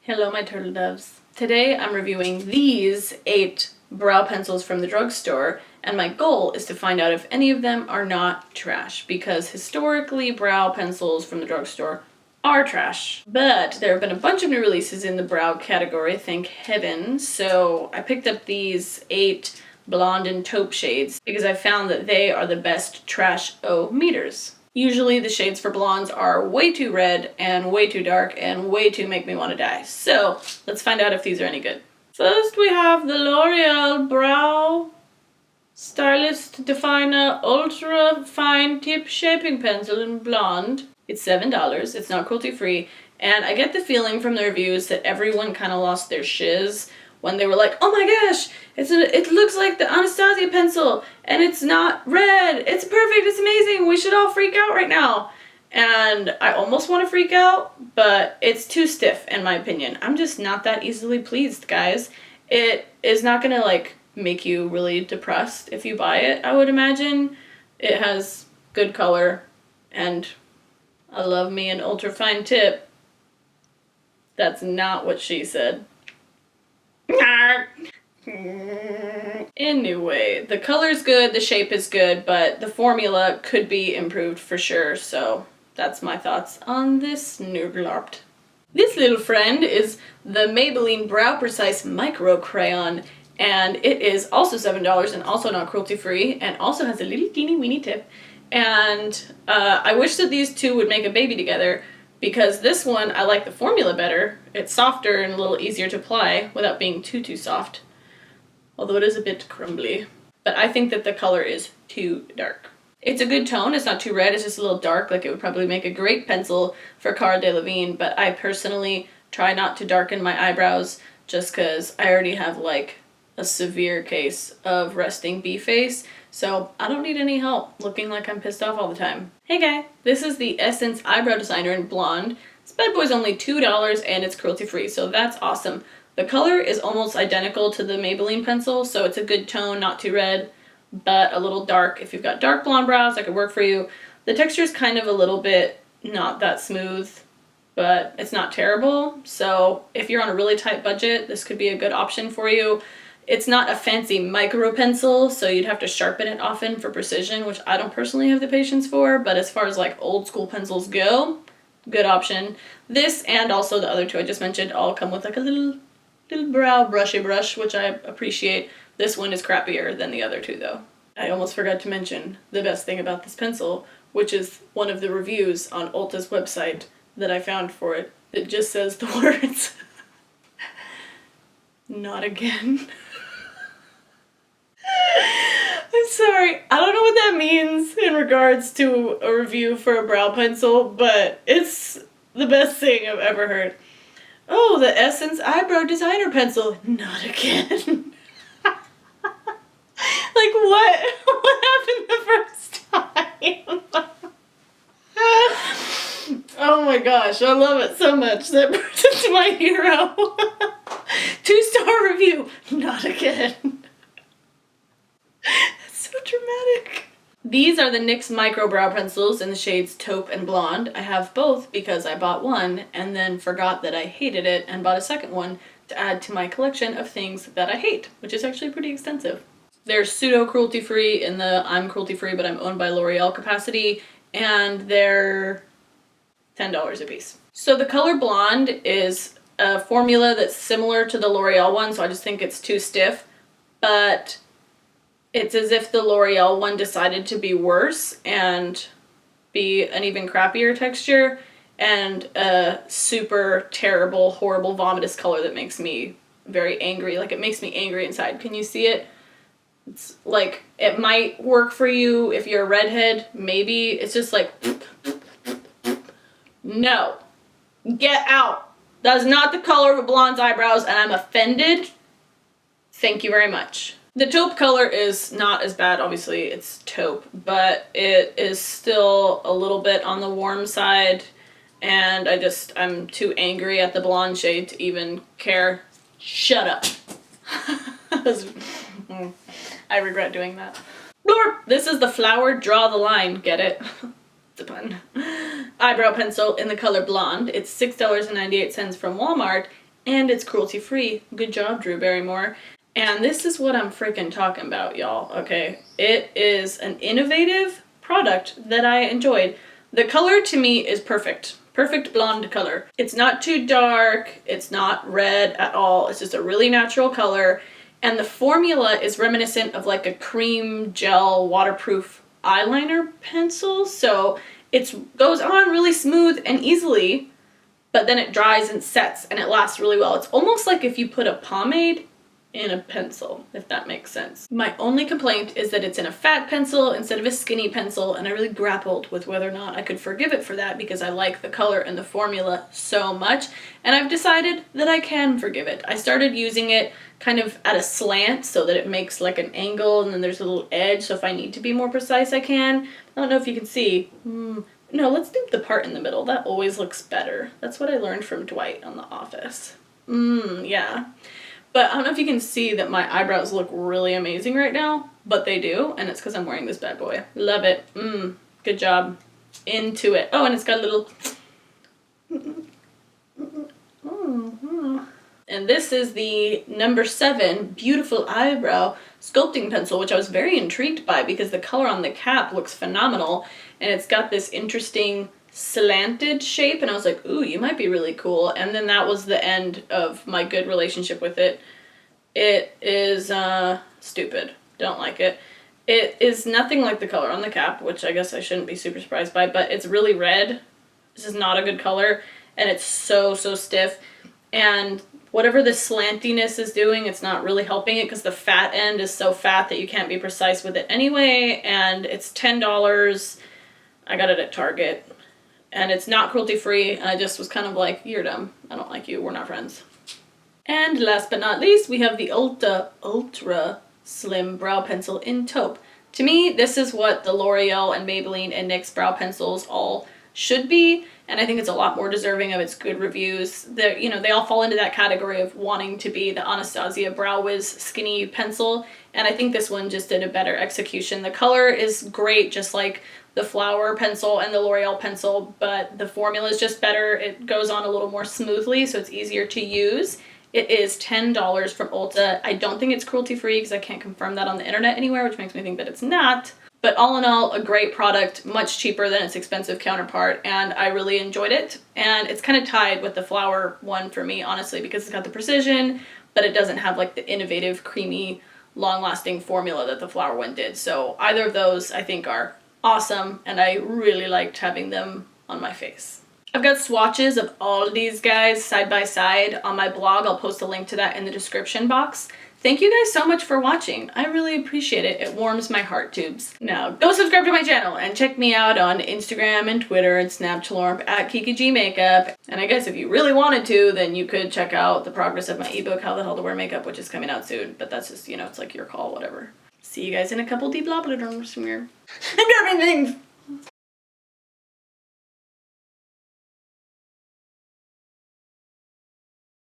Hello my turtle doves. Today I'm reviewing these 8 brow pencils from the drugstore, and my goal is to find out if any of them are not trash, because historically brow pencils from the drugstore are trash. But there have been a bunch of new releases in the brow category, thank heaven, so I picked up these 8 blonde and taupe shades because I found that they are the best trash-o-meters. Usually the shades for blondes are way too red and way too dark and way too make me want to die. So let's find out if these are any good. First we have the Loreal Brow Stylist Definer Ultra Fine Tip Shaping Pencil in Blonde. It's $7, it's not cruelty free, and I get the feeling from the reviews that everyone kind of lost their shiz when they were like, oh my gosh, it looks like the Anastasia pencil, and it's not red, it's perfect, it's amazing, we should all freak out right now. And I almost want to freak out, but it's too stiff in my opinion. I'm just not that easily pleased, guys. It is not gonna like make you really depressed if you buy it, I would imagine. It has good color, and I love me an ultra fine tip. That's not what she said. Anyway, the color's good, the shape is good, but the formula could be improved for sure, so that's my thoughts on this Nurglart. This little friend is the Maybelline Brow Precise Micro Crayon, and it is also $7 and also not cruelty free, and also has a little teeny weeny tip. And I wish that these two would make a baby together, because this one, I like the formula better. It's softer and a little easier to apply without being too soft. Although it is a bit crumbly. But I think that the color is too dark. It's a good tone, it's not too red, it's just a little dark, like it would probably make a great pencil for Cara Delevingne, but I personally try not to darken my eyebrows just because I already have like a severe case of resting bee face, so I don't need any help looking like I'm pissed off all the time. Hey guy, this is the Essence Eyebrow Designer in Blonde. This bad boy's only $2 and it's cruelty free, so that's awesome. The color is almost identical to the Maybelline pencil, so it's a good tone, not too red, but a little dark. If you've got dark blonde brows, that could work for you. The texture is kind of a little bit not that smooth, but it's not terrible, so if you're on a really tight budget, this could be a good option for you. It's not a fancy micro pencil, so you'd have to sharpen it often for precision, which I don't personally have the patience for, but as far as like old school pencils go, good option. This and also the other two I just mentioned all come with like a little brow brushy brush, which I appreciate. This one is crappier than the other two though. I almost forgot to mention the best thing about this pencil, which is one of the reviews on Ulta's website that I found for it. It just says the words, not again. I'm sorry, I don't know what that means in regards to a review for a brow pencil, but it's the best thing I've ever heard. Oh, the Essence Eyebrow Designer Pencil. Not again. Like what? What happened the first time? Oh my gosh, I love it so much. That person's my hero. 2-star review. Not again. That's so dramatic. These are the NYX Micro Brow Pencils in the shades Taupe and Blonde. I have both because I bought one and then forgot that I hated it and bought a second one to add to my collection of things that I hate, which is actually pretty extensive. They're pseudo cruelty free in the I'm cruelty free but I'm owned by Loreal capacity, and they're $10 a piece. So the color Blonde is a formula that's similar to the Loreal one, so I just think it's too stiff, but it's as if the L'Oreal one decided to be worse and be an even crappier texture and a super terrible, horrible, vomitous color that makes me very angry. Like, it makes me angry inside. Can you see it? It's like, it might work for you if you're a redhead, maybe. It's just like, no. Get out. That is not the color of a blonde's eyebrows, and I'm offended. Thank you very much. The taupe color is not as bad, obviously, it's taupe, but it is still a little bit on the warm side, and I'm too angry at the blonde shade to even care. Shut up. I regret doing that. Blorp! This is the Flower Draw the Line, get it? It's a pun. Eyebrow pencil in the color Blonde. It's $6.98 from Walmart, And it's cruelty-free. Good job, Drew Barrymore. And this is what I'm freaking talking about, y'all, okay? It is an innovative product that I enjoyed. The color to me is perfect. Perfect blonde color. It's not too dark, it's not red at all, it's just a really natural color. And the formula is reminiscent of like a cream gel waterproof eyeliner pencil. So it goes on really smooth and easily, but then it dries and sets and it lasts really well. It's almost like if you put a pomade in a pencil, if that makes sense. My only complaint is that it's in a fat pencil instead of a skinny pencil, and I really grappled with whether or not I could forgive it for that because I like the color and the formula so much, and I've decided that I can forgive it. I started using it kind of at a slant so that it makes like an angle and then there's a little edge, so if I need to be more precise I can. I don't know if you can see. No, let's do the part in the middle. That always looks better. That's what I learned from Dwight on The Office. Yeah. But I don't know if you can see that my eyebrows look really amazing right now, but they do, and it's because I'm wearing this bad boy. Love it. Good job. Into it. Oh, and it's got a little... And this is the number 7 Beautiful Eyebrow Sculpting Pencil, which I was very intrigued by because the color on the cap looks phenomenal, and it's got this interesting slanted shape, and I was like, ooh, you might be really cool. And then that was the end of my good relationship with it. It is stupid. Don't like it. It is nothing like the color on the cap, which I guess I shouldn't be super surprised by, but it's really red. This is not a good color, and it's so stiff. And whatever the slantiness is doing, it's not really helping it because the fat end is so fat that you can't be precise with it anyway, and it's $10. I got it at Target. And it's not cruelty-free, and I just was kind of like, you're dumb. I don't like you. We're not friends. And last but not least, we have the Ulta Ultra Slim Brow Pencil in Taupe. To me, this is what the L'Oreal and Maybelline and NYX brow pencils all should be, and I think it's a lot more deserving of its good reviews. They all fall into that category of wanting to be the Anastasia Brow Wiz skinny pencil, and I think this one just did a better execution. The color is great, just like the Flower pencil and the L'Oreal pencil, but the formula is just better. It goes on a little more smoothly, so it's easier to use. It is $10 from Ulta. I don't think it's cruelty-free because I can't confirm that on the internet anywhere, which makes me think that it's not. But all in all, a great product, much cheaper than its expensive counterpart, and I really enjoyed it. And it's kind of tied with the Flower one for me, honestly, because it's got the precision, but it doesn't have like the innovative, creamy, long-lasting formula that the Flower one did. So either of those, I think, are awesome, and I really liked having them on my face. I've got swatches of all of these guys side by side on my blog. I'll post a link to that in the description box. Thank you guys so much for watching. I really appreciate it. It warms my heart tubes. Now, go subscribe to my channel and check me out on Instagram and Twitter and Snapchat at KikiGMakeup. And I guess if you really wanted to, then you could check out the progress of my ebook, How the Hell to Wear Makeup, which is coming out soon. But that's just, it's like your call, whatever. See you guys in a couple deep bloblers from here. I'm dropping things.